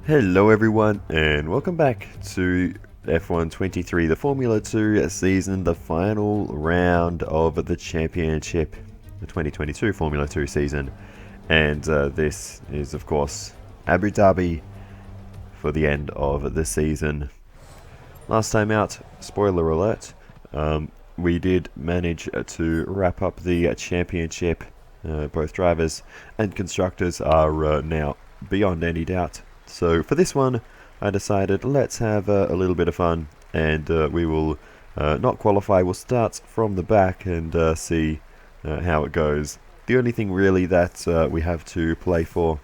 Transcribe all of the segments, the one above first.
Hello everyone and welcome back to F1 23, the Formula 2 season, the final round of the championship, the 2022 Formula 2 season. And this is of course Abu Dhabi for the end of the season. Last time out, spoiler alert, we did manage to wrap up the championship. Both drivers and constructors are now beyond any doubt. So for this one, I decided let's have a little bit of fun, and we will not qualify. We'll start from the back and see how it goes. The only thing really that we have to play for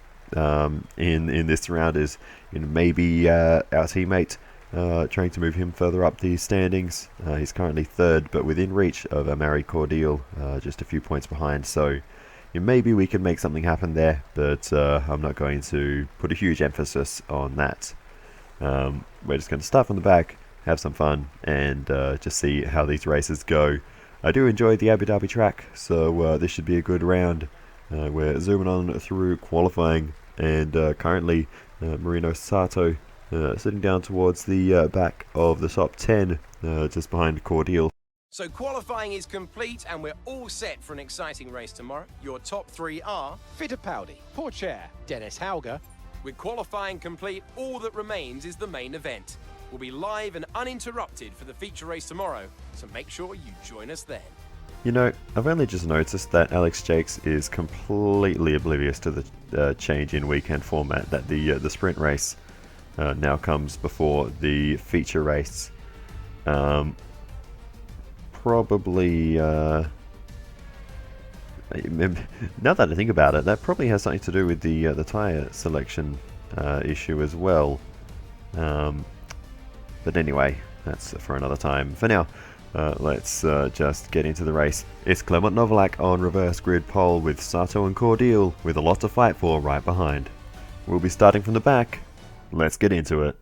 in this round is maybe our teammate trying to move him further up the standings. He's currently third, but within reach of Amari Cordial, just a few points behind. So maybe we can make something happen there, but I'm not going to put a huge emphasis on that. We're just going to start from the back, have some fun, and just see how these races go. I do enjoy the Abu Dhabi track, so this should be a good round. We're zooming on through qualifying, and currently Marino Sato sitting down towards the back of the top 10, just behind Cordial. So qualifying is complete and we're all set for an exciting race tomorrow. Your top three are Fittipaldi, Pourchaire, Dennis Hauger. With qualifying complete, all that remains is the main event. We'll be live and uninterrupted for the feature race tomorrow, so make sure you join us then. You know, I've only just noticed that Alex Jakes is completely oblivious to the change in weekend format, that the sprint race now comes before the feature race. Probably, now that I think about it, that probably has something to do with the tyre selection issue as well. But anyway, that's for another time. For now, let's just get into the race. It's Clement Novalak on reverse grid pole with Sato and Cordial with a lot to fight for right behind. We'll be starting from the back. Let's get into it.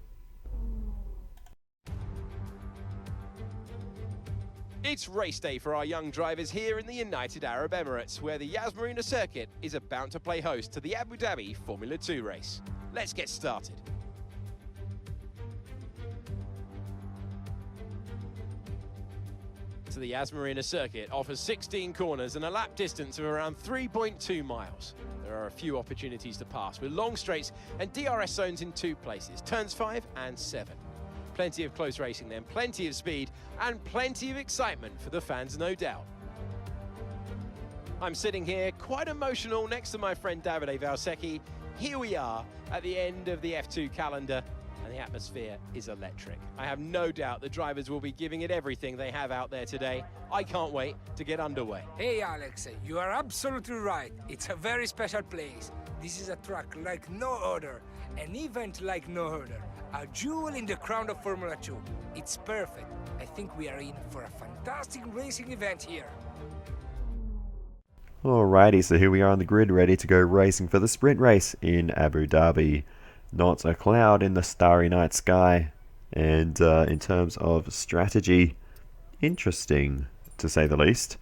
It's race day for our young drivers here in the United Arab Emirates, where the Yas Marina circuit is about to play host to the Abu Dhabi Formula 2 race. Let's get started. So the Yas Marina circuit offers 16 corners and a lap distance of around 3.2 miles. There are a few opportunities to pass, with long straights and DRS zones in two places, turns 5 and 7. Plenty of close racing then, plenty of speed, and plenty of excitement for the fans, no doubt. I'm sitting here quite emotional next to my friend Davide Valsecchi. Here we are at the end of the F2 calendar, and the atmosphere is electric. I have no doubt the drivers will be giving it everything they have out there today. I can't wait to get underway. Hey Alex, you are absolutely right. It's a very special place. This is a track like no other, an event like no other. A jewel in the crown of Formula 2. It's perfect. I think we are in for a fantastic racing event here. Alrighty, so here we are on the grid, ready to go racing for the sprint race in Abu Dhabi. Not a cloud in the starry night sky. And in terms of strategy, interesting to say the least.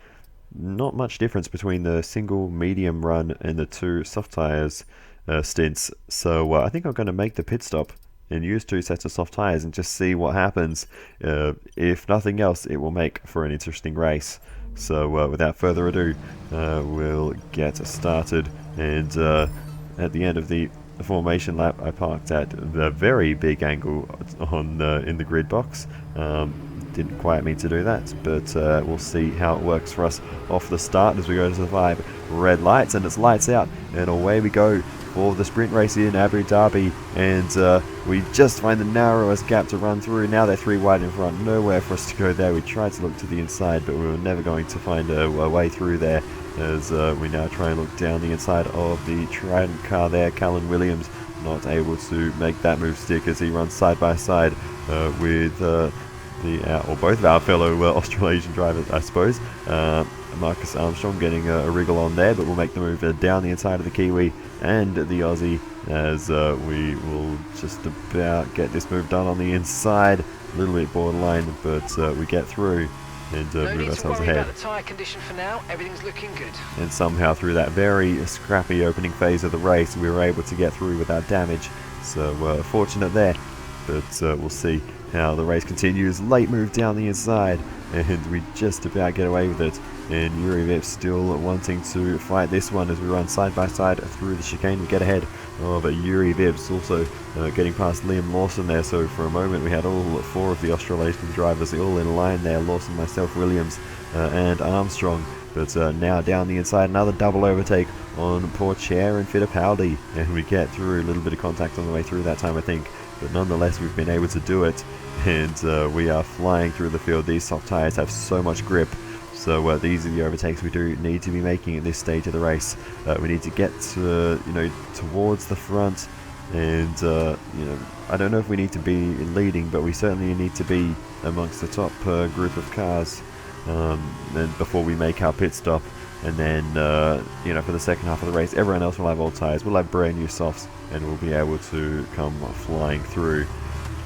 Not much difference between the single medium run and the two soft tyres stints. So I think I'm going to make the pit stop and use two sets of soft tyres and just see what happens. If nothing else, it will make for an interesting race. So without further ado, we'll get started. And at the end of the formation lap, I parked at a very big angle on in the grid box. Didn't quite mean to do that, but we'll see how it works for us off the start as we go to the 5 red lights, and it's lights out, and away we go for the sprint race in Abu Dhabi. And we just find the narrowest gap to run through. Now they're 3 wide in front, nowhere for us to go there. We tried to look to the inside, but we were never going to find a way through there, as we now try and look down the inside of the Trident car there. Callan Williams not able to make that move stick as he runs side by side with both of our fellow Australasian drivers, I suppose. Marcus Armstrong getting a wriggle on there, but we'll make the move down the inside of the Kiwi and the Aussie, as we will just about get this move done on the inside. A little bit borderline, but we get through. and No move need to ourselves worry ahead. about the tyre condition for now. Everything's looking good. And somehow through that very scrappy opening phase of the race, we were able to get through without damage. So fortunate there. But we'll see how the race continues. Late move down the inside, and we just about get away with it. And Yuri Vip still wanting to fight this one as we run side by side through the chicane. We get ahead of Yuri Vips, also getting past Liam Lawson there. So for a moment we had all four of the Australasian drivers all in line there. Lawson, myself, Williams and Armstrong. But now down the inside, another double overtake on Porcher and Fittipaldi. And we get through a little bit of contact on the way through that time, I think. But nonetheless, we've been able to do it. And we are flying through the field. These soft tyres have so much grip. So these are the overtakes we do need to be making at this stage of the race. We need to get towards the front. And, I don't know if we need to be leading, but we certainly need to be amongst the top group of cars. And before we make our pit stop, and then for the second half of the race, everyone else will have old tyres. We'll have brand new softs, and we'll be able to come flying through.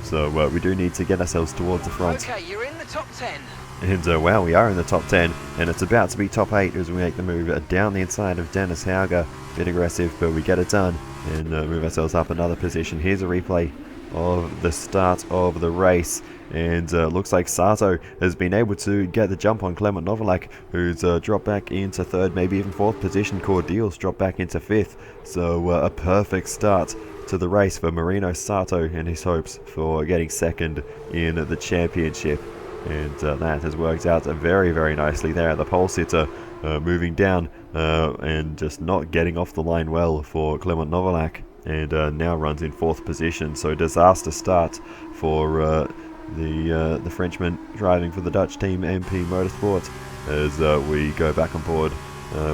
So we do need to get ourselves towards the front. Okay, you're in the top 10. And well, we are in the top 10, and it's about to be top 8 as we make the move down the inside of Dennis Hauger. Bit aggressive, but we get it done and move ourselves up another position. Here's a replay of the start of the race. And looks like Sato has been able to get the jump on Clement Novalak, who's dropped back into third, maybe even fourth position. Cordial's dropped back into fifth. So a perfect start to the race for Marino Sato and his hopes for getting second in the championship. And that has worked out very, very nicely there. The pole sitter moving down and just not getting off the line well for Clement Novalak. And now runs in fourth position. So disaster start for the Frenchman driving for the Dutch team MP Motorsport, as we go back on board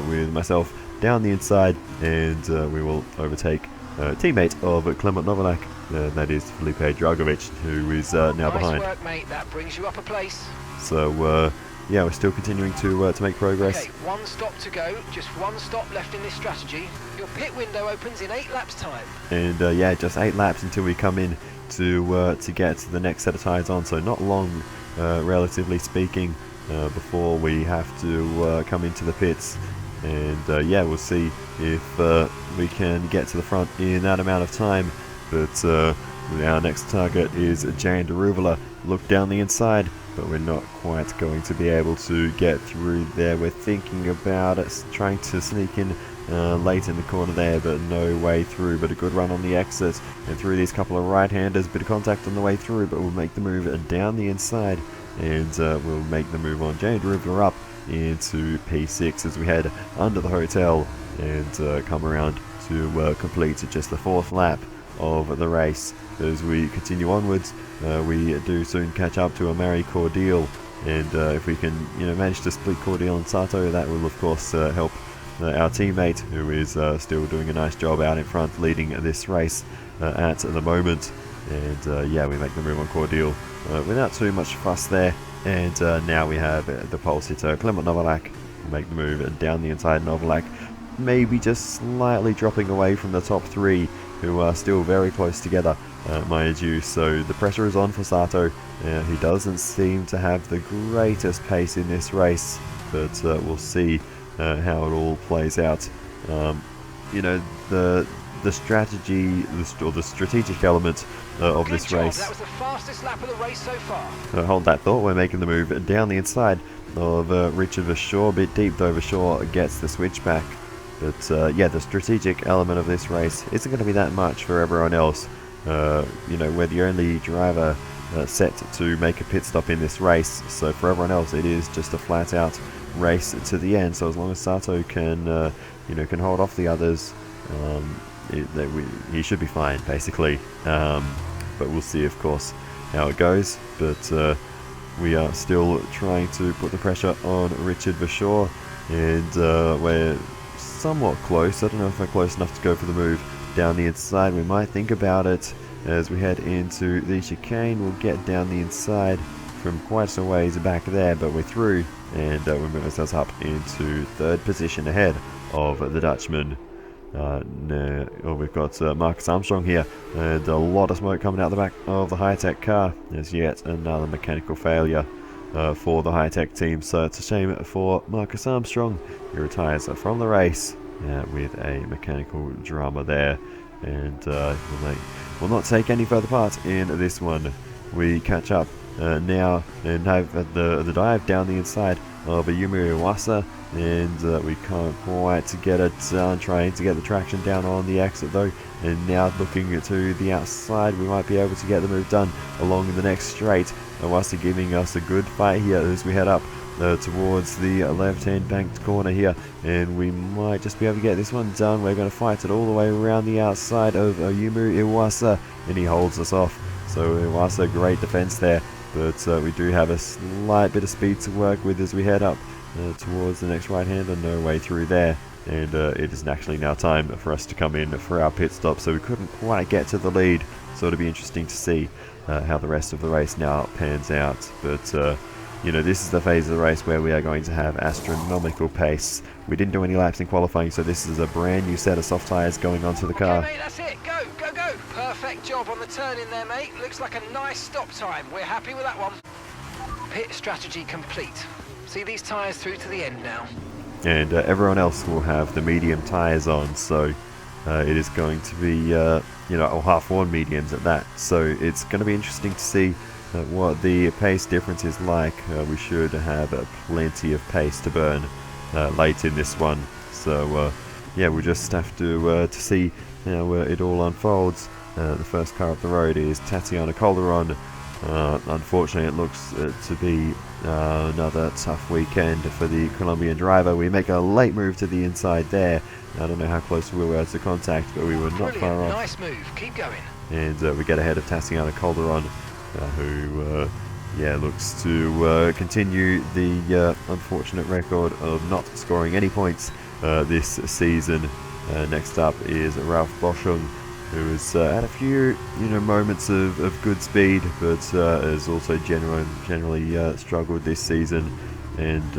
with myself down the inside, and we will overtake teammate of Clement Novalak, that is Felipe Dragovic, who is now behind. Nice work, mate. That brings you up a place. So yeah, we're still continuing to make progress. Okay, one stop to go. Just one stop left in this strategy. Your pit window opens in 8 laps time. And yeah, just 8 laps until we come in to get the next set of tyres on. So not long, relatively speaking, before we have to come into the pits. And yeah, we'll see if we can get to the front in that amount of time. But our next target is Jane Deruvala. Look down the inside, but we're not quite going to be able to get through there. We're thinking about it, trying to sneak in late in the corner there, but no way through. But a good run on the exit and through these couple of right-handers. Bit of contact on the way through, but we'll make the move down the inside, and we'll make the move on Jane Deruvala up into P6 as we head under the hotel and come around to complete just the 4th lap of the race. As we continue onwards, we do soon catch up to Amari Cordial, and if we can manage to split Cordial and Sato, that will of course help our teammate, who is still doing a nice job out in front leading this race at the moment. And yeah, we make the move on Cordial without too much fuss there. And now we have the pole sitter Clement Novalak make the move down the inside. Novalak maybe just slightly dropping away from the top 3, who are still very close together, mind you. So the pressure is on for Sato. He doesn't seem to have the greatest pace in this race, but we'll see how it all plays out. The strategy, or the strategic element of Good this job. race. That was the fastest lap of the race so far. Hold that thought. We're making the move down the inside of Richard Verschaw. A bit deep though. Verschaw gets the switchback. But yeah, the strategic element of this race isn't going to be that much for everyone else. We're the only driver set to make a pit stop in this race. So for everyone else, it is just a flat-out race to the end. So as long as Sato can hold off the others, he should be fine, basically. But we'll see, of course, how it goes. But we are still trying to put the pressure on Richard Verschaw, and we're somewhat close. I don't know if we're close enough to go for the move down the inside. We might think about it as we head into the chicane. We'll get down the inside from quite a ways back there, but we're through, and we move ourselves up into 3rd position ahead of the Dutchman. We've got Marcus Armstrong here, and a lot of smoke coming out the back of the high-tech car. There's yet another mechanical failure for the high-tech team. So it's a shame for Marcus Armstrong. He retires from the race with a mechanical drama there, and will not take any further part in this one. We catch up now and have the dive down the inside of a Yumu Iwasa, and we can't quite get it done, trying to get the traction down on the exit though, and now looking to the outside, we might be able to get the move done along the next straight. Iwasa giving us a good fight here as we head up towards the left-hand banked corner here, and we might just be able to get this one done. We're going to fight it all the way around the outside of Yumu Iwasa, and he holds us off. So Iwasa, great defense there, but we do have a slight bit of speed to work with as we head up towards the next right-hander. No way through there, and it is actually now time for us to come in for our pit stop, so we couldn't quite get to the lead. So it'll be interesting to see how the rest of the race now pans out, but you know, this is the phase of the race where we are going to have astronomical pace. We didn't do any laps in qualifying, so this is a brand new set of soft tyres going onto the car. Okay, mate, that's it. Go, go, go. Perfect job on the turn in there, mate. Looks like a nice stop time. We're happy with that one. Pit strategy complete. See these tyres through to the end now. And everyone else will have the medium tyres on, so it is going to be, you know, half-worn mediums at that. So it's going to be interesting to see what the pace difference is like. We should have plenty of pace to burn late in this one. So yeah, we'll just have to see how it all unfolds. The first car up the road is Tatiana Calderon. Unfortunately, it looks to be another tough weekend for the Colombian driver. We make a late move to the inside there. I don't know how close we were to contact, but we were not far off. Nice move. Keep going. And we get ahead of Tatiana Calderon, who yeah, looks to continue the unfortunate record of not scoring any points this season. Next up is Ralph Boschung, who has had a few, you know, moments of good speed, but has also generally struggled this season. And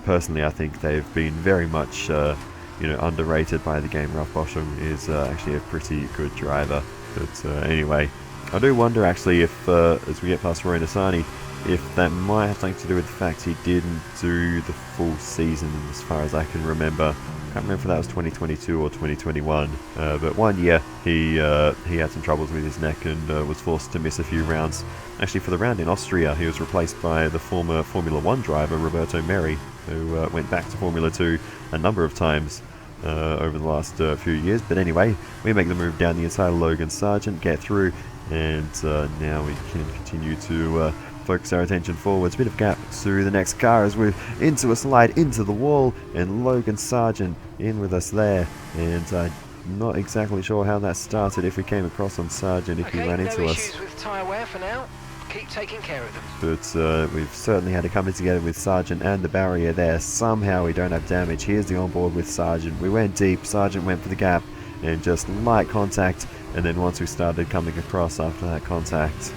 personally, I think they've been very much you know, underrated by the game. Ralph Boschung is actually a pretty good driver. But anyway, I do wonder actually if, as we get past Roy Nassani, if that might have something to do with the fact he didn't do the full season, as far as I can remember. I can't remember if that was 2022 or 2021, but one year he had some troubles with his neck and was forced to miss a few rounds. Actually, for the round in Austria, he was replaced by the former Formula 1 driver Roberto Merri, who went back to Formula 2 a number of times over the last few years. But anyway, we make the move down the inside of Logan Sargent, get through, and now we can continue to focus our attention forwards. Bit of gap through the next car as we're into a slide into the wall, and Logan Sargent in with us there, and I'm not exactly sure how that started, if we came across on Sargent, if he ran into us. No issues with tyre wear for now. Keep taking care of them. But we've certainly had to come in together with Sargent and the barrier there. Somehow we don't have damage. Here's the onboard with Sargent. We went deep, Sargent went for the gap, and just light contact, and then once we started coming across after that contact,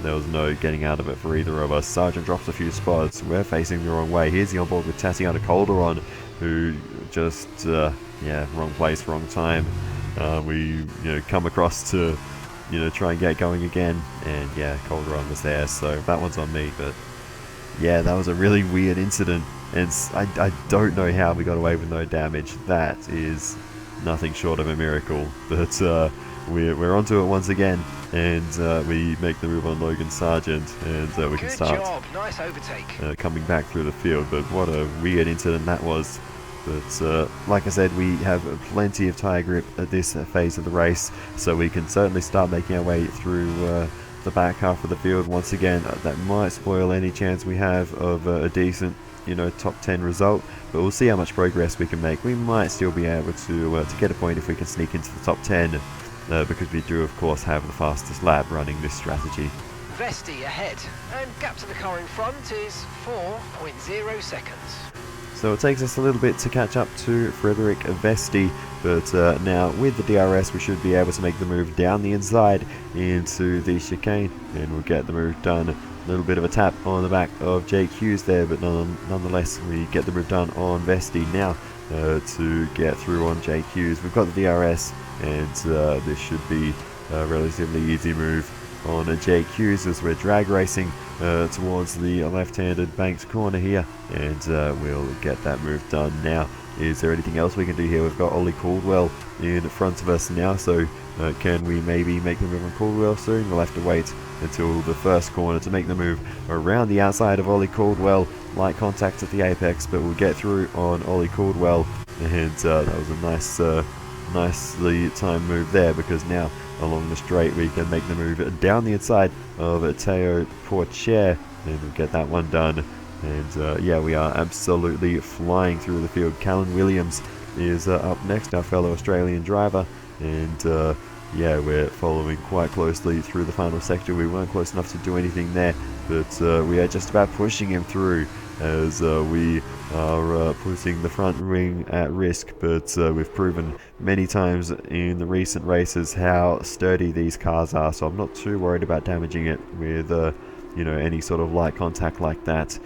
there was no getting out of it for either of us. Sargent drops a few spots. We're facing the wrong way. Here's the onboard with Tatiana Calderon, who just, yeah, wrong place, wrong time. We, come across to, try and get going again, and yeah, Calderon was there, so that one's on me. But yeah, that was a really weird incident, and I don't know how we got away with no damage. That is nothing short of a miracle. But we're onto it once again, and we make the move on Logan Sargent, and we can start. Good job, nice overtake. Coming back through the field. But what a weird incident that was. But like I said, we have plenty of tyre grip at this phase of the race, so we can certainly start making our way through the back half of the field once again. That might spoil any chance we have of a decent, top 10 result, but we'll see how much progress we can make. We might still be able to get a point if we can sneak into the top 10, because we do of course have the fastest lap running this strategy. Vesti ahead, and gap to the car in front is 4.0 seconds. So it takes us a little bit to catch up to Frederick Vesti, but now with the DRS we should be able to make the move down the inside into the chicane, and we'll get the move done. A little bit of a tap on the back of Jake Hughes there, but nonetheless we get the move done on Vesti now to get through on Jake Hughes. We've got the DRS, and this should be a relatively easy move. on Jake Hughes as we're drag racing towards the left-handed banked corner here, and we'll get that move done now. Is there anything else we can do here? We've got Ollie Caldwell in front of us now, so can we maybe make the move on Caldwell soon? We'll have to wait until the first corner to make the move around the outside of Ollie Caldwell. Light contact at the apex, but we'll get through on Ollie Caldwell, and that was a nicely timed move there, because now along the straight we can make the move down the inside of Teo Porcher, and we'll get that one done. And yeah, we are absolutely flying through the field. Callan Williams is up next, our fellow Australian driver, and yeah, we're following quite closely through the final sector. We weren't close enough to do anything there, but we are just about pushing him through as we are putting the front wing at risk. But we've proven many times in the recent races how sturdy these cars are, so I'm not too worried about damaging it with you know, any sort of light contact like that.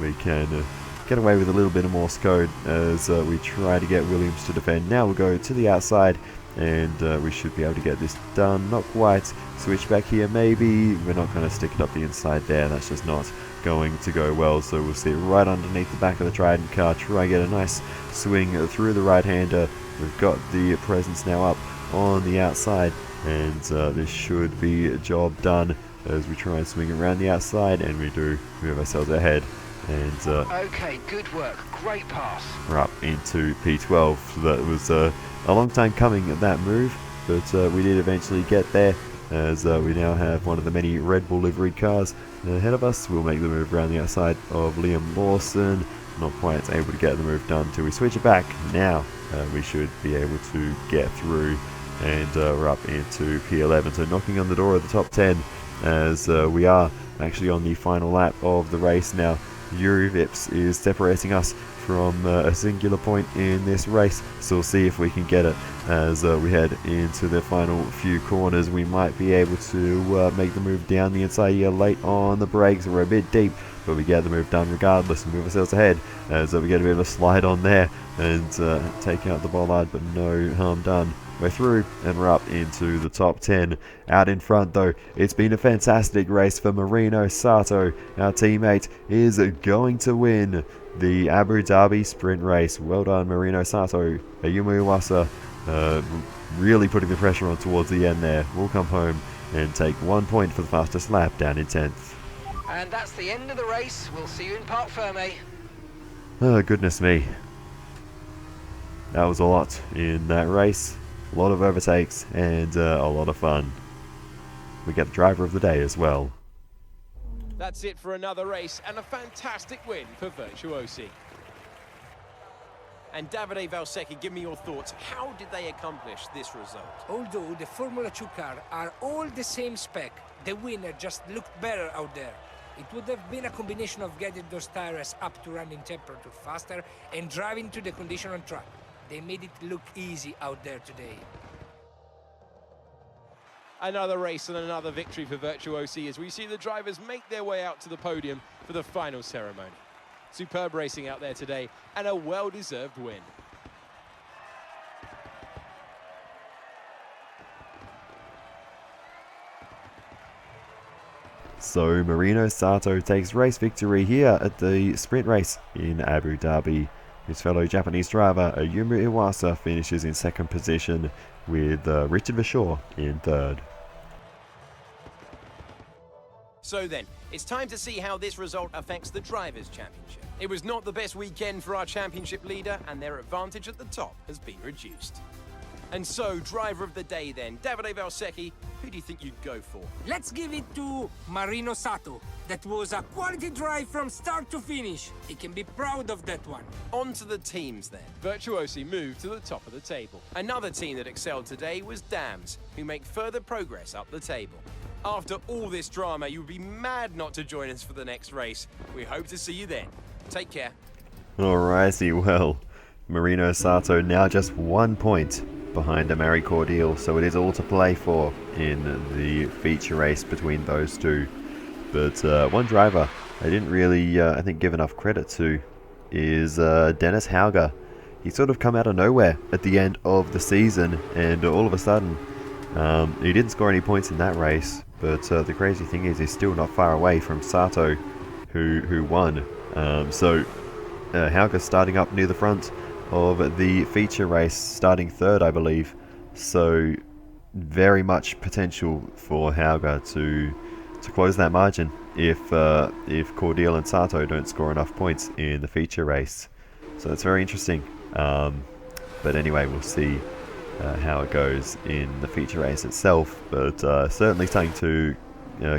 We can get away with a little bit of Morse code as we try to get Williams to defend. Now we'll go to the outside, and we should be able to get this done. Not quite. Switch back here maybe. We're not going to stick it up the inside there. That's just not going to go well. So we'll sit right underneath the back of the Trident car. Try and get a nice swing through the right-hander. We've got the presence now up on the outside, and this should be a job done as we try and swing around the outside, and we do move ourselves ahead. And okay, good work, great pass. We're up into P12. That was a long time coming, that move, but we did eventually get there, as we now have one of the many Red Bull livery cars ahead of us. We'll make the move around the outside of Liam Lawson. Not quite able to get the move done till we switch it back. Now we should be able to get through, and we're up into P11, so knocking on the door of the top 10, as we are actually on the final lap of the race now. Yuri Vips is separating us from a singular point in this race, so we'll see if we can get it as we head into the final few corners. We might be able to make the move down the inside here late on the brakes. We're a bit deep, but we get the move done regardless and move ourselves ahead as we get a bit of a slide on there and take out the bollard, but no harm done. We're through, and we're up into the top 10. Out in front though, it's been a fantastic race for Marino Sato. Our teammate is going to win the Abu Dhabi sprint race. Well done, Marino Sato. Ayumu Iwasa really putting the pressure on towards the end there. We'll come home and take 1 point for the fastest lap, down in 10th. And that's the end of the race. We'll see you in Parc Ferme. Oh, goodness me. That was a lot in that race. A lot of overtakes and a lot of fun. We get the driver of the day as well. That's it for another race and a fantastic win for Virtuosi. And Davide Valsecchi, give me your thoughts. How did they accomplish this result? Although the Formula 2 cars are all the same spec, the winner just looked better out there. It would have been a combination of getting those tires up to running temperature faster and driving to the condition on track. They made it look easy out there today. Another race and another victory for Virtuosi as we see the drivers make their way out to the podium for the final ceremony. Superb racing out there today and a well-deserved win. So Marino Sato takes race victory here at the sprint race in Abu Dhabi. His fellow Japanese driver Ayumu Iwasa finishes in second position, with Richard Verschoor in third. So then, it's time to see how this result affects the Drivers' Championship. It was not the best weekend for our championship leader, and their advantage at the top has been reduced. And so, driver of the day then, Davide Valsecchi, who do you think you'd go for? Let's give it to Marino Sato. That was a quality drive from start to finish. He can be proud of that one. On to the teams then. Virtuosi moved to the top of the table. Another team that excelled today was Dams, who make further progress up the table. After all this drama, you would be mad not to join us for the next race. We hope to see you then. Take care. Alrighty, well, Marino Sato now just 1 point behind Amari Cordial, so it is all to play for in the feature race between those two. But one driver I didn't really, I think, give enough credit to is Dennis Hauger. He sort of come out of nowhere at the end of the season, and all of a sudden, he didn't score any points in that race. but the crazy thing is he's still not far away from Sato, who won. So Hauger's starting up near the front of the feature race, starting third, I believe. So very much potential for Hauger to close that margin if Cordial and Sato don't score enough points in the feature race. So that's very interesting. But anyway, we'll see how it goes in the feature race itself. But certainly something to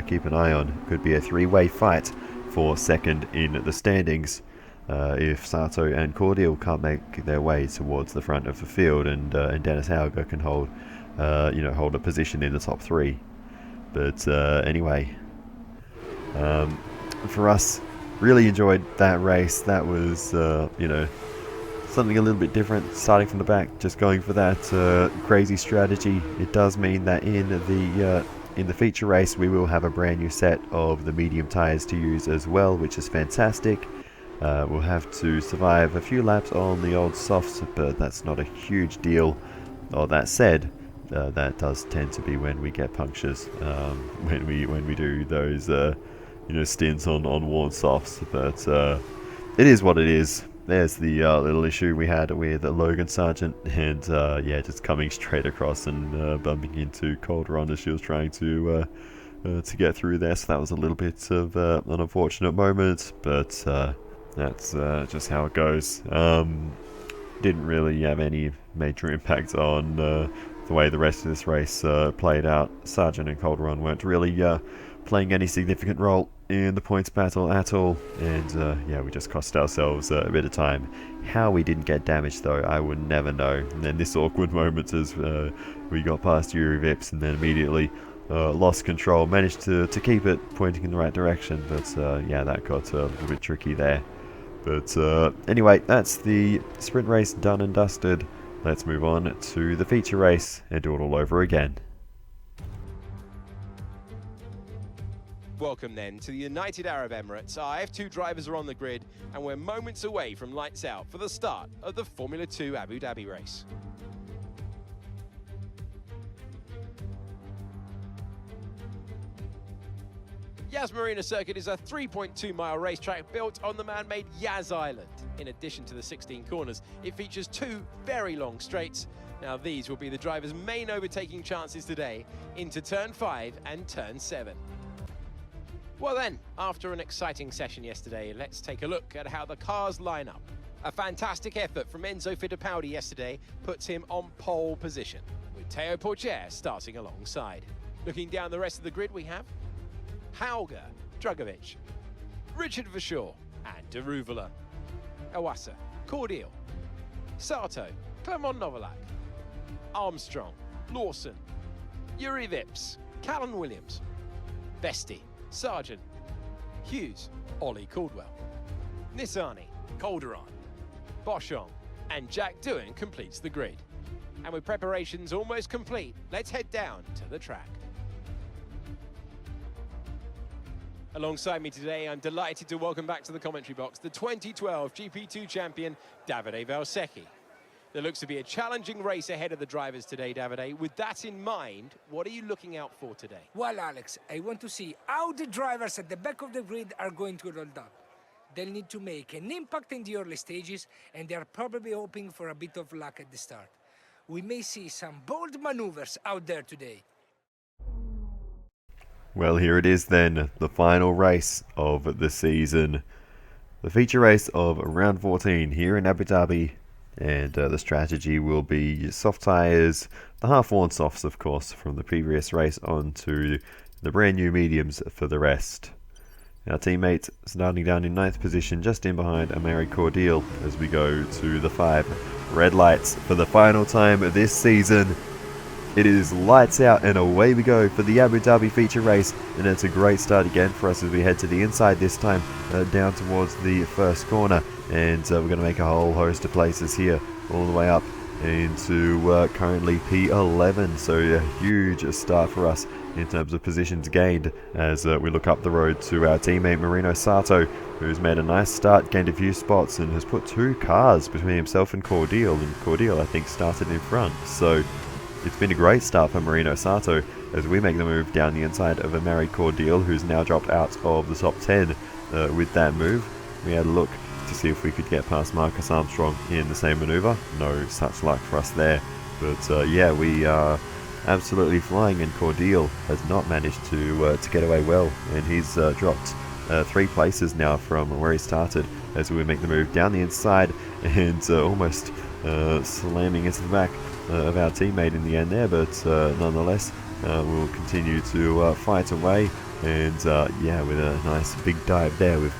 keep an eye on. Could be a three-way fight for second in the standings if Sato and Cordial can't make their way towards the front of the field, and Dennis Hauger can hold a position in the top three. But anyway, for us, really enjoyed that race. That was something a little bit different, starting from the back, just going for that crazy strategy. It does mean that in the feature race we will have a brand new set of the medium tyres to use as well, which is fantastic. We'll have to survive a few laps on the old softs, but that's not a huge deal. All that said, that does tend to be when we get punctures, when we do those stints on worn softs. But it is what it is. There's the little issue we had with Logan Sargent, and just coming straight across and bumping into Calderon as she was trying to get through there. So that was a little bit of an unfortunate moment, but that's just how it goes. Didn't really have any major impact on the way the rest of this race played out. Sargent and Calderon weren't really playing any significant role in the points battle at all, and we just cost ourselves a bit of time. How we didn't get damaged though, I would never know. And then this awkward moment as we got past Yuri Vips and then immediately lost control, managed to keep it pointing in the right direction, but that got a little bit tricky there. But anyway, that's the sprint race done and dusted. Let's move on to the feature race and do it all over again. Welcome then to the United Arab Emirates. Our F2 drivers are on the grid and we're moments away from lights out for the start of the Formula 2 Abu Dhabi race. Yas Marina Circuit is a 3.2-mile racetrack built on the man-made Yas Island. In addition to the 16 corners, it features 2 very long straights. Now these will be the drivers' main overtaking chances today into Turn 5 and Turn 7. Well then, after an exciting session yesterday, let's take a look at how the cars line up. A fantastic effort from Enzo Fittipaldi yesterday puts him on pole position, with Teo Porcher starting alongside. Looking down the rest of the grid, we have Hauger, Drugovic, Richard Verschoor and Deruvala, Awasa, Cordial, Sato, Clement Novalak, Armstrong, Lawson, Yuri Vips, Callan Williams, Vesti, Sargent, Hughes, Ollie Caldwell, Nissani, Calderon, Boschong and Jack Doohan completes the grid. And with preparations almost complete, let's head down to the track. Alongside me today, I'm delighted to welcome back to the commentary box the 2012 GP2 champion, Davide Valsecchi. There looks to be a challenging race ahead of the drivers today, Davide. With that in mind, what are you looking out for today? Well, Alex, I want to see how the drivers at the back of the grid are going to roll up. They'll need to make an impact in the early stages, and they're probably hoping for a bit of luck at the start. We may see some bold maneuvers out there today. Well, here it is then, the final race of the season. The feature race of round 14 here in Abu Dhabi. And the strategy will be soft tyres, the half-worn softs of course from the previous race, onto the brand new mediums for the rest. Our teammate starting down in 9th position, just in behind Amari Cordial, as we go to the 5 red lights for the final time this season. It is lights out and away we go for the Abu Dhabi feature race, and it's a great start again for us as we head to the inside this time, down towards the first corner, and we're going to make a whole host of places here all the way up into currently P11, so a huge start for us in terms of positions gained as we look up the road to our teammate Marino Sato, who's made a nice start, gained a few spots and has put 2 cars between himself and Cordial I think started in front, so it's been a great start for Marino Sato as we make the move down the inside of a Mary Cordial, who's now dropped out of the top 10 with that move. We had a look to see if we could get past Marcus Armstrong in the same maneuver. No such luck for us there. But yeah, we are absolutely flying, and Cordial has not managed to get away well, and he's dropped 3 places now from where he started as we make the move down the inside and almost slamming into the back of our teammate in the end there, but nonetheless we'll continue to fight away, and yeah, with a nice big dive there we've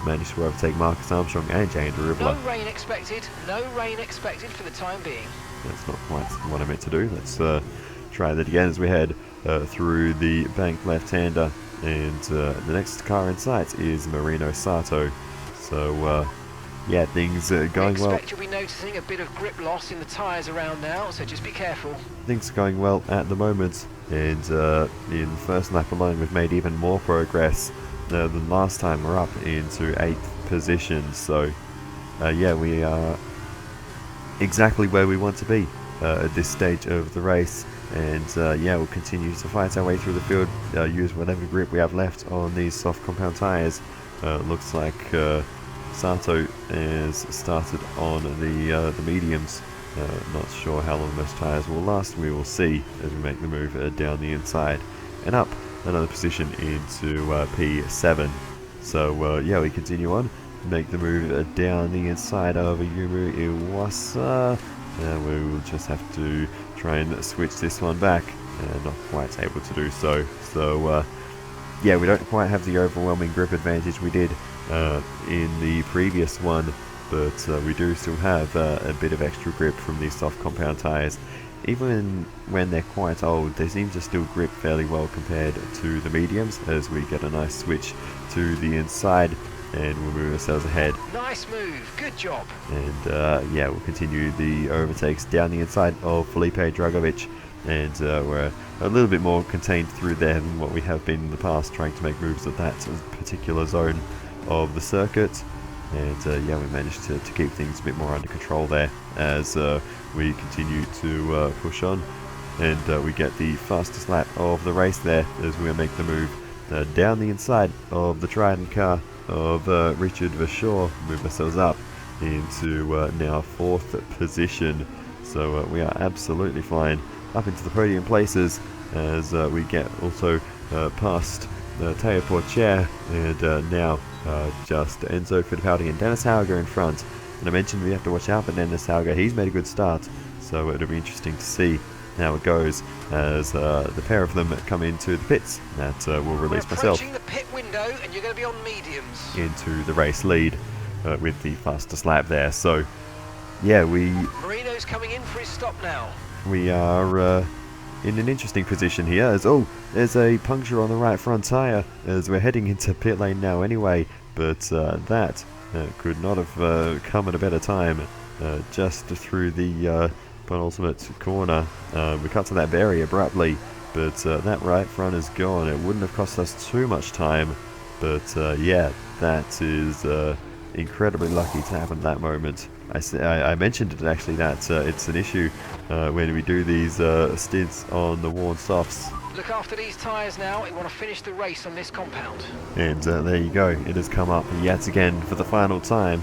managed to overtake Marcus Armstrong and Jane Derivla. No rain expected, no rain expected for the time being. That's not quite what I meant to do. Let's try that again as we head through the bank left-hander, and the next car in sight is Marino Sato. So yeah, things going well. I expect you'll be noticing a bit of grip loss in the tyres around now, so just be careful. Things are going well at the moment, and in the first lap alone we've made even more progress than last time. We're up into 8th position, so yeah, we are exactly where we want to be at this stage of the race, and yeah, we'll continue to fight our way through the field, use whatever grip we have left on these soft compound tyres. Looks like Sato has started on the mediums. Not sure how long those tyres will last. We will see as we make the move down the inside and up another position into P7. So yeah, we continue on, make the move down the inside of Yumu Iwasa. We will just have to try and switch this one back, and not quite able to do so. So yeah, we don't quite have the overwhelming grip advantage we did in the previous one, but we do still have a bit of extra grip from these soft compound tyres. Even when they're quite old, they seem to still grip fairly well compared to the mediums, as we get a nice switch to the inside and we'll move ourselves ahead. Nice move, good job. And yeah, we'll continue the overtakes down the inside of Felipe Dragovic, and we're a little bit more contained through there than what we have been in the past, trying to make moves at that particular zone of the circuit. And yeah, we managed to keep things a bit more under control there as we continue to push on, and we get the fastest lap of the race there as we make the move down the inside of the Trident car of Richard Verschoor, move ourselves up into now 4th position. So we are absolutely flying up into the podium places as we get also past Teo Porcher, and now just Enzo Fittipaldi and Dennis Hauger in front. And I mentioned we have to watch out for Dennis Hauger. He's made a good start, so it'll be interesting to see how it goes as the pair of them come into the pits. That will release myself the pit window, and you're going to be on mediums into the race lead with the fastest lap there. So yeah, Marino's coming in for his stop now. We are in an interesting position here as, oh, there's a puncture on the right front tyre as we're heading into pit lane now anyway, but that could not have come at a better time. Just through the penultimate corner, we cut to that very abruptly, but that right front is gone. It wouldn't have cost us too much time, but yeah, that is incredibly lucky to happen at that moment. I mentioned it actually, that it's an issue when we do these stints on the worn softs. Look after these tyres now. You want to finish the race on this compound. And there you go. It has come up yet again for the final time.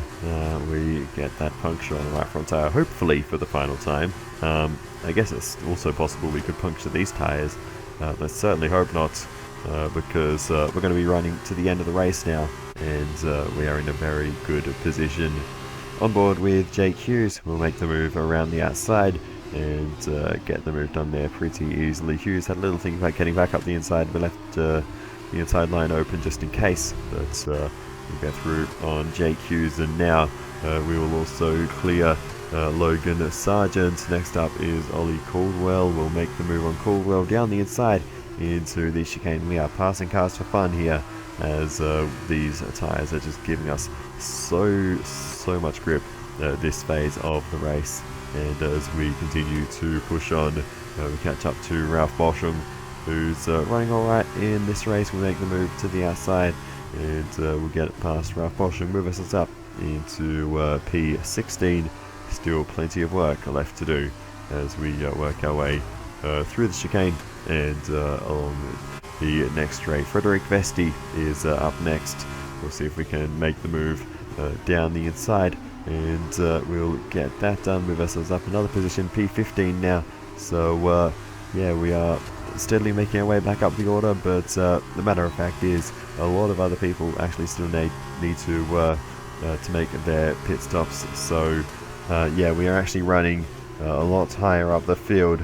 We get that puncture on the right front tyre, hopefully for the final time. I guess it's also possible we could puncture these tyres. Let's certainly hope not, because we're going to be running to the end of the race now, and we are in a very good position. On board with Jake Hughes, we'll make the move around the outside and get the move done there pretty easily. Hughes had a little thing about getting back up the inside. We left the inside line open just in case, but we'll go through on Jake Hughes, and now we will also clear Logan Sargent. Next up is Ollie Caldwell. We'll make the move on Caldwell down the inside into the chicane. We are passing cars for fun here, as these tyres are just giving us so much grip this phase of the race. And as we continue to push on, we catch up to Ralph Boschum, who's running alright in this race. We'll make the move to the outside, and we'll get it past Ralph Boschum, move us up into P16. Still plenty of work left to do as we work our way through the chicane and along the next straight, Frederick Vesti is up next. We'll see if we can make the move down the inside, and we'll get that done, move ourselves up another position, P15 now. So yeah, we are steadily making our way back up the order, but the matter of fact is a lot of other people actually still need to make their pit stops. So yeah, we are actually running a lot higher up the field,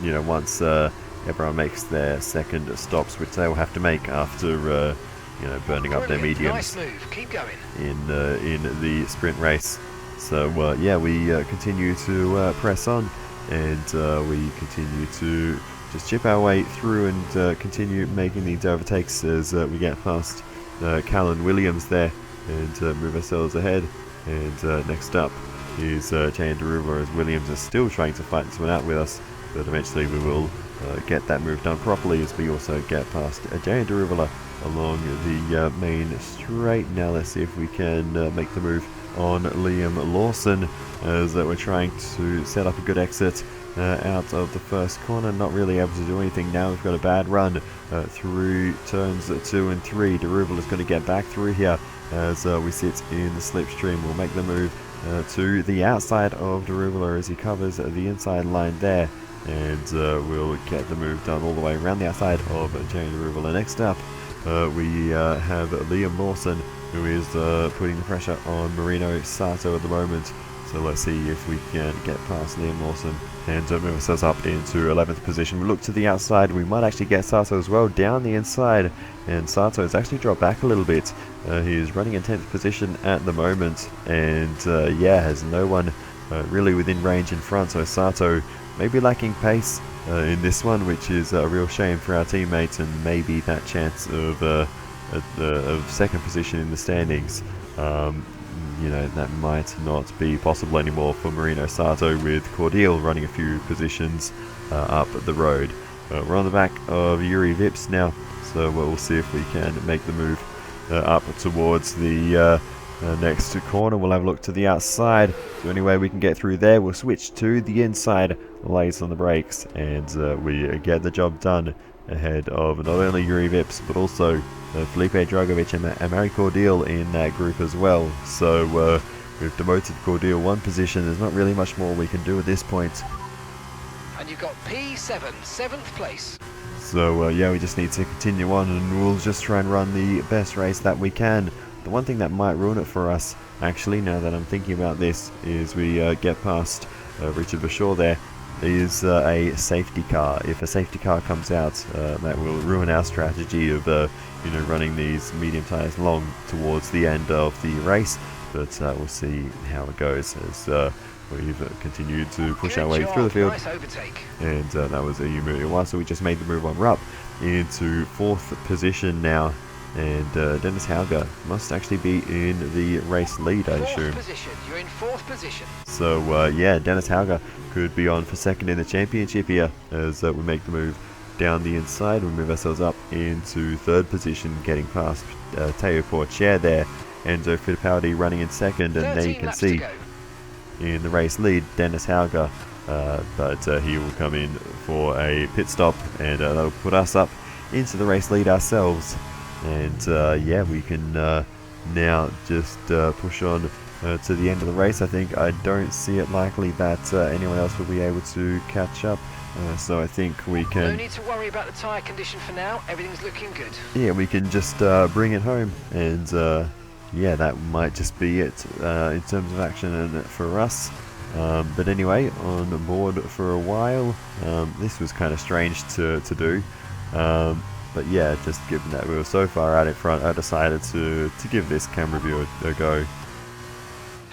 you know, once everyone makes their second stops, which they will have to make after you know, burning up their mediums. Nice move. Keep going. In the sprint race. So yeah, we continue to press on, and we continue to just chip our way through and continue making these overtakes as we get past Callan Williams there, and move ourselves ahead. And next up is Jay Deruva, as Williams is still trying to fight this one out with us, but eventually we will get that move done properly as we also get past Jay Deruva along the main straight. Now let's see if we can make the move on Liam Lawson, as we're trying to set up a good exit out of the first corner. Not really able to do anything now. We've got a bad run through turns 2 and 3. Deruva is going to get back through here as we sit in the slipstream. We'll make the move to the outside of Deruva as he covers the inside line there, and we'll get the move done all the way around the outside of Jay Deruva. Next up we have Liam Lawson, who is putting the pressure on Marino Sato at the moment. So let's see if we can get past Liam Lawson and move ourselves up into 11th position. We look to the outside, we might actually get Sato as well down the inside, and Sato has actually dropped back a little bit. He is running in 10th position at the moment, and yeah, has no one really within range in front. So Sato may be lacking pace in this one, which is a real shame for our teammates, and maybe that chance of second position in the standings, you know, that might not be possible anymore for Marino Sato, with Cordial running a few positions up the road. We're on the back of Yuri Vips now, so we'll see if we can make the move up towards the next corner. We'll have a look to the outside, so any way we can get through there, we'll switch to the inside, lace on the brakes, and we get the job done ahead of not only Yuri Vips but also Felipe Dragovic and Mary Cordial in that group as well. So we've demoted Cordial one position. There's not really much more we can do at this point. And you've got P7, 7th place. So yeah, we just need to continue on, and we'll just try and run the best race that we can. The one thing that might ruin it for us, actually, now that I'm thinking about this, is we get past Richard Bashaw there, is a safety car. If a safety car comes out, that will ruin our strategy of you know, running these medium tyres long towards the end of the race. But we'll see how it goes as we've continued to push our way through the field. Nice overtake. And that was a Yumuriwa, so we just made the move on. We're up into 4th position now, and Dennis Hauger must actually be in the race lead, I assume. 4th position. You're in 4th position. So yeah, Dennis Hauger could be on for second in the championship here, as we make the move down the inside. We move ourselves up into 3rd position, getting past Teo Porcher there. Enzo Fittipaldi running in second, and there you can see in the race lead Dennis Hauger, but he will come in for a pit stop, and that'll put us up into the race lead ourselves. And yeah, we can now just push on to the end of the race. I think I don't see it likely that anyone else will be able to catch up, so I think we can... No need to worry about the tyre condition for now. Everything's looking good. Yeah, we can just bring it home, and yeah, that might just be it in terms of action and for us. But anyway, on board for a while. This was kind of strange to do. But yeah, just given that we were so far out in front, I decided to give this camera view a go.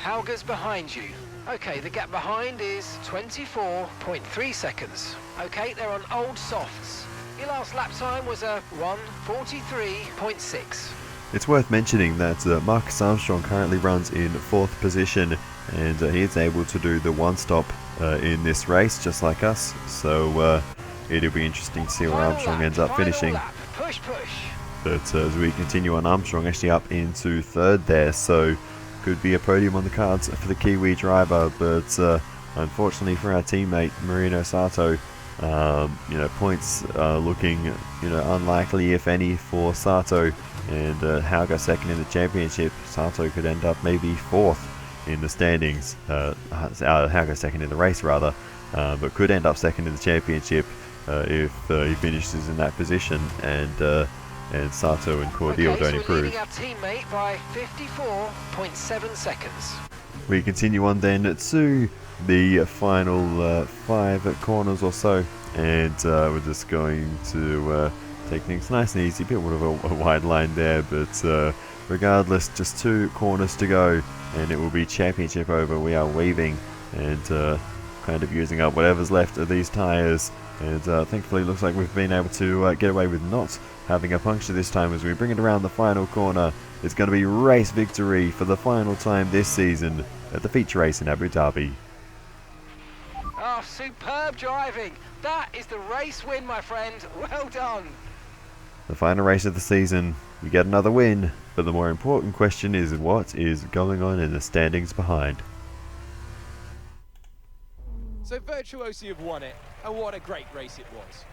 Hauger's behind you. Okay, the gap behind is 24.3 seconds. Okay, they're on old softs. Your last lap time was a 1:43.6. It's worth mentioning that Marcus Armstrong currently runs in 4th position, and he is able to do the one stop in this race, just like us. So it'll be interesting to see where Armstrong ends up finishing. Push, push. But as we continue on, Armstrong actually up into 3rd there, so could be a podium on the cards for the Kiwi driver. But unfortunately for our teammate Marino Sato, Points looking unlikely, if any, for Sato, and Hauga second in the championship. Sato could end up maybe fourth in the standings. Hauga second in the race rather, but could end up second in the championship if he finishes in that position, and Sato and Cordial don't improve. Leading our teammate by 54.7 seconds. We continue on then to the final 5 corners or so, and we're just going to take things nice and easy. A bit of a wide line there, but regardless, just 2 corners to go, and it will be championship over. We are waving and kind of using up whatever's left of these tyres, and thankfully it looks like we've been able to get away with not having a puncture this time as we bring it around the final corner. It's going to be race victory for the final time this season at the feature race in Abu Dhabi. Oh, superb driving. That is the race win, my friend. Well done. The final race of the season. You get another win, but the more important question is what is going on in the standings behind. So Virtuosi have won it, and what a great race it was.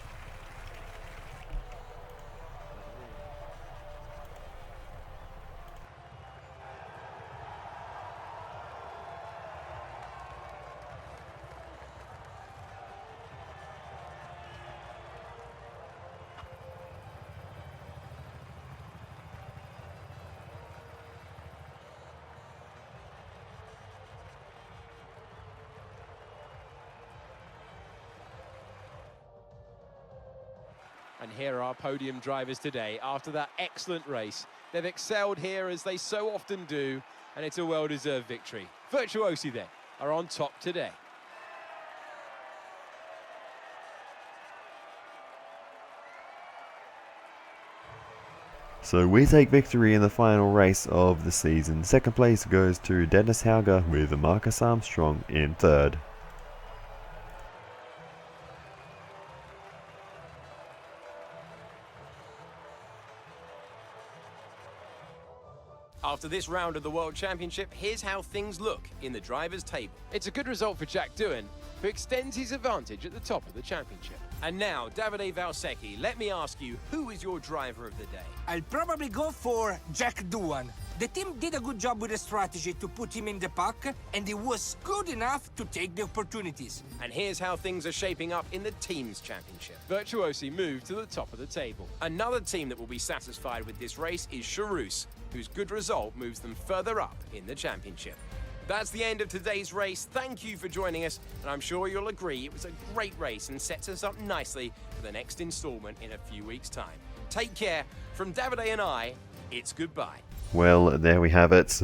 And here are our podium drivers today after that excellent race. They've excelled here as they so often do, and it's a well-deserved victory. Virtuosi then are on top today. So we take victory in the final race of the season. Second place goes to Dennis Hauga with Marcus Armstrong in third. After this round of the World Championship, here's how things look in the drivers' table. It's a good result for Jack Doohan, who extends his advantage at the top of the championship. And now, Davide Valsecchi, let me ask you, who is your driver of the day? I'll probably go for Jack Doohan. The team did a good job with the strategy to put him in the pack, and he was good enough to take the opportunities. And here's how things are shaping up in the teams' championship. Virtuosi moved to the top of the table. Another team that will be satisfied with this race is Charus, whose good result moves them further up in the championship. That's the end of today's race. Thank you for joining us, and I'm sure you'll agree it was a great race and sets us up nicely for the next installment in a few weeks' time. Take care. From Davide and I, it's goodbye. Well, there we have it.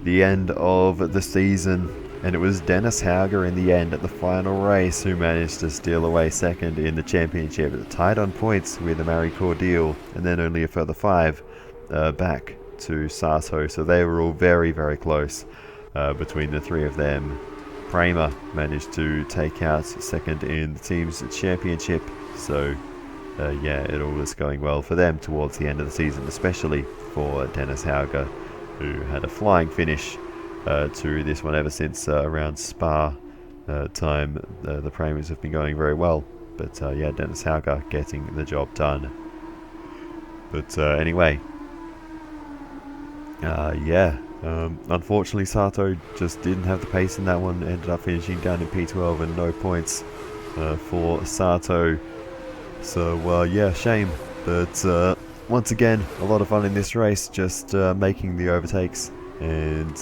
The end of the season. And it was Dennis Hauga in the end at the final race who managed to steal away second in the championship. Tied on points with Amari Cordial, and then only a further 5 back to Sato. So they were all very, very close between the 3 of them. Prema managed to take out second in the team's championship. So yeah, it all was going well for them towards the end of the season, especially for Dennis Hauga, who had a flying finish to this one ever since around Spa time. The Premas have been going very well, but yeah, Dennis Hauga getting the job done. But anyway, yeah, unfortunately Sato just didn't have the pace in that one, ended up finishing down in P12 and no points for Sato. So yeah, shame, but once again a lot of fun in this race, just making the overtakes, and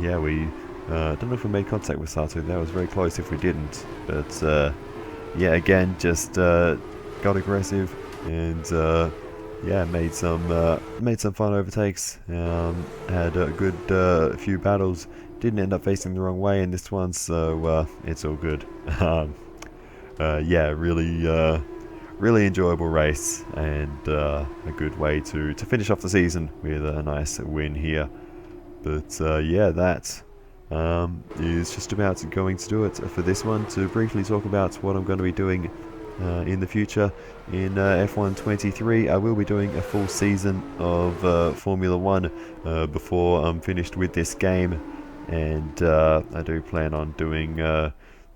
yeah, we don't know if we made contact with Sato. That was very close if we didn't, but yeah, again just got aggressive and yeah, made some fun overtakes. Had a good few battles, didn't end up facing the wrong way in this one, so it's all good. Yeah, really enjoyable race, and a good way to finish off the season with a nice win here. But yeah, that is just about going to do it for this one. To briefly talk about what I'm going to be doing in the future in F1 23, I will be doing a full season of Formula 1 before I'm finished with this game, and I do plan on doing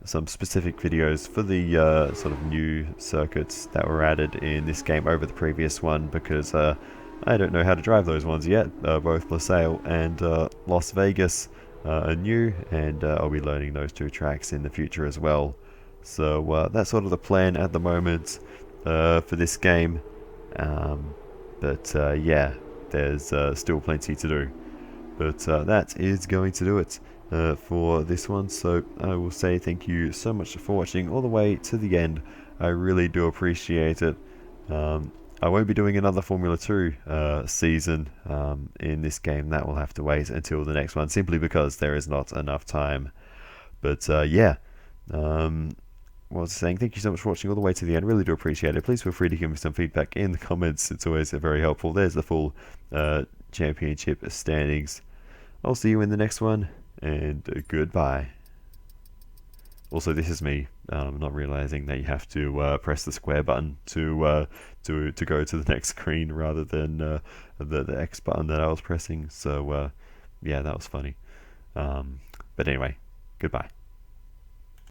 some specific videos for the sort of new circuits that were added in this game over the previous one, because I don't know how to drive those ones yet. Both LaSalle and Las Vegas are new, and I'll be learning those two tracks in the future as well. So that's sort of the plan at the moment for this game. But yeah, there's still plenty to do. But that is going to do it for this one. So I will say thank you so much for watching all the way to the end. I really do appreciate it. I won't be doing another Formula 2 season in this game. That will have to wait until the next one, simply because there is not enough time. But yeah, what was I saying? Thank you so much for watching all the way to the end. Really do appreciate it. Please feel free to give me some feedback in the comments. It's always very helpful. There's the full championship standings. I'll see you in the next one, and goodbye. Also, this is me not realizing that you have to press the square button to go to the next screen rather than the X button that I was pressing. So yeah, that was funny. But anyway, goodbye.